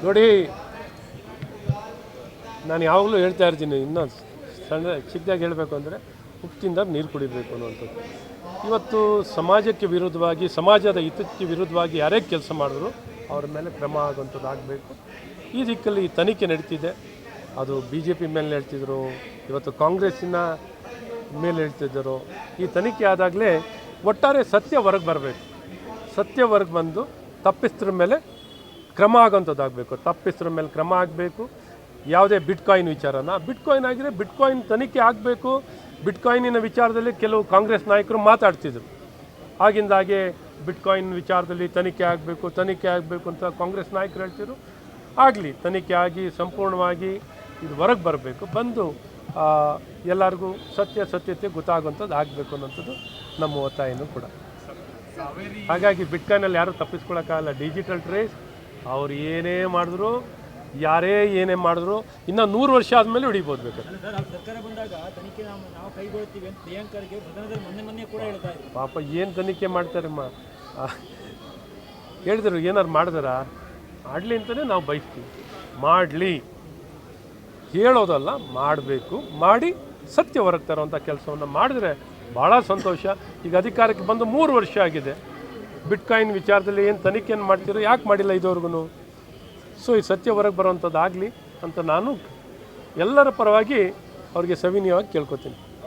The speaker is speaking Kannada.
ನೋಡಿ, ನಾನು ಯಾವಾಗಲೂ ಹೇಳ್ತಾ ಇರ್ತೀನಿ, ಇನ್ನೂ ಚಿಕ್ಕದಾಗಿ ಹೇಳಬೇಕು ಅಂದರೆ ಉಪ್ಪಿಂದ ನೀರು ಕುಡಿಬೇಕು ಅನ್ನುವಂಥದ್ದು. ಇವತ್ತು ಸಮಾಜಕ್ಕೆ ವಿರುದ್ಧವಾಗಿ, ಸಮಾಜದ ಹಿತಕ್ಕೆ ವಿರುದ್ಧವಾಗಿ ಯಾರೇ ಕೆಲಸ ಮಾಡಿದ್ರು ಅವ್ರ ಮೇಲೆ ಕ್ರಮ ಆಗುವಂಥದ್ದು ಆಗಬೇಕು. ಈ ದಿಕ್ಕಲ್ಲಿ ತನಿಖೆ ನಡೀತಿದೆ. ಅದು BJP ಮೇಲೆ ಹೇಳ್ತಿದ್ರು, ಇವತ್ತು ಕಾಂಗ್ರೆಸ್ಸಿನ ಮೇಲೆ ಹೇಳ್ತಿದ್ದರು. ಈ ತನಿಖೆ ಆದಾಗಲೇ ಒಟ್ಟಾರೆ ಸತ್ಯ ಹೊರಗೆ ಬರಬೇಕು. ಸತ್ಯ ಹೊರಗೆ ಬಂದು ತಪ್ಪಿಸ್ತರ ಮೇಲೆ ಕ್ರಮ ಆಗೋಂಥದ್ದಾಗಬೇಕು. ತಪ್ಪಿಸ್ತರ ಮೇಲೆ ಕ್ರಮ ಆಗಬೇಕು. ಯಾವುದೇ ಬಿಟ್ಕಾಯಿನ್ ವಿಚಾರನ, ಬಿಟ್ಕಾಯಿನ್ ಆಗಿದ್ರೆ ಬಿಟ್ಕಾಯಿನ್ ತನಿಖೆ ಆಗಬೇಕು. ಬಿಟ್ಕಾಯಿನಿನ ವಿಚಾರದಲ್ಲಿ ಕೆಲವು ಕಾಂಗ್ರೆಸ್ ನಾಯಕರು ಮಾತಾಡ್ತಿದ್ರು. ಆಗಿಂದಾಗೆ ಬಿಟ್ಕಾಯಿನ್ ವಿಚಾರದಲ್ಲಿ ತನಿಖೆ ಆಗಬೇಕು ಅಂತ ಕಾಂಗ್ರೆಸ್ ನಾಯಕರು ಹೇಳ್ತಿದ್ರು. ಆಗಲಿ, ತನಿಖೆ ಆಗಿ ಸಂಪೂರ್ಣವಾಗಿ ಇದು ಹೊರಗೆ ಬರಬೇಕು. ಬಂದು ಎಲ್ಲರಿಗೂ ಸತ್ಯತೆ ಗೊತ್ತಾಗುವಂಥದ್ದು ಆಗಬೇಕು ಅನ್ನೋಂಥದ್ದು ನಮ್ಮ ಒತ್ತಾಯನೂ ಕೂಡ. ಹಾಗಾಗಿ ಬಿಟ್ಕಾಯಿನಲ್ಲಿ ಯಾರೂ ತಪ್ಪಿಸ್ಕೊಳ್ಳೋಕ್ಕಾಗಲ್ಲ. ಡಿಜಿಟಲ್ ಟ್ರೇಸ್ ಅವ್ರು ಏನೇ ಮಾಡಿದ್ರು, ಯಾರೇ ಏನೇ ಮಾಡಿದ್ರು ಇನ್ನು 100 ವರ್ಷ ಆದಮೇಲೆ ಹಿಡಿಬೋದು ಬೇಕಾದ್ರೆ. ಸರ್ಕಾರ ಬಂದಾಗ ತನಿಖೆ ನಾವು ಕೈಗೊಳ್ತೀವಿ ಅಂತ ಪ್ರಿಯಾಂಕರ್ಗೆ ಮೊನ್ನೆ ಕೂಡ ಹೇಳ್ತಾ ಇದ್ರು. ಪಾಪ ಏನು ತನಿಖೆ ಮಾಡ್ತಾರಮ್ಮ, ಹೇಳಿದ್ರು ಏನಾರು ಮಾಡಿದಾರ ಮಾಡಲಿ ಅಂತಲೇ ನಾವು ಬಯಸ್ತೀವಿ. ಮಾಡಲಿ, ಹೇಳೋದಲ್ಲ, ಮಾಡಬೇಕು. ಮಾಡಿ ಸತ್ಯ ಹೊರಗೆ ತರೋವಂಥ ಕೆಲಸವನ್ನು ಮಾಡಿದ್ರೆ ಭಾಳ ಸಂತೋಷ. ಈಗ ಅಧಿಕಾರಕ್ಕೆ ಬಂದು 3 ವರ್ಷ ಆಗಿದೆ. ಬಿಟ್ಕಾಯಿನ್ ವಿಚಾರದಲ್ಲಿ ಏನು ತನಿಖೆಯನ್ನು ಮಾಡ್ತಿರೋ, ಯಾಕೆ ಮಾಡಿಲ್ಲ ಇದುವರೆಗೂ? ಸೊ ಈ ಸತ್ಯ ಹೊರಗೆ ಬರೋವಂಥದ್ದು ಆಗಲಿ ಅಂತ ನಾನು ಎಲ್ಲರ ಪರವಾಗಿ ಅವ್ರಿಗೆ ಸವಿನಯವಾಗಿ ಕೇಳ್ಕೊತೀನಿ.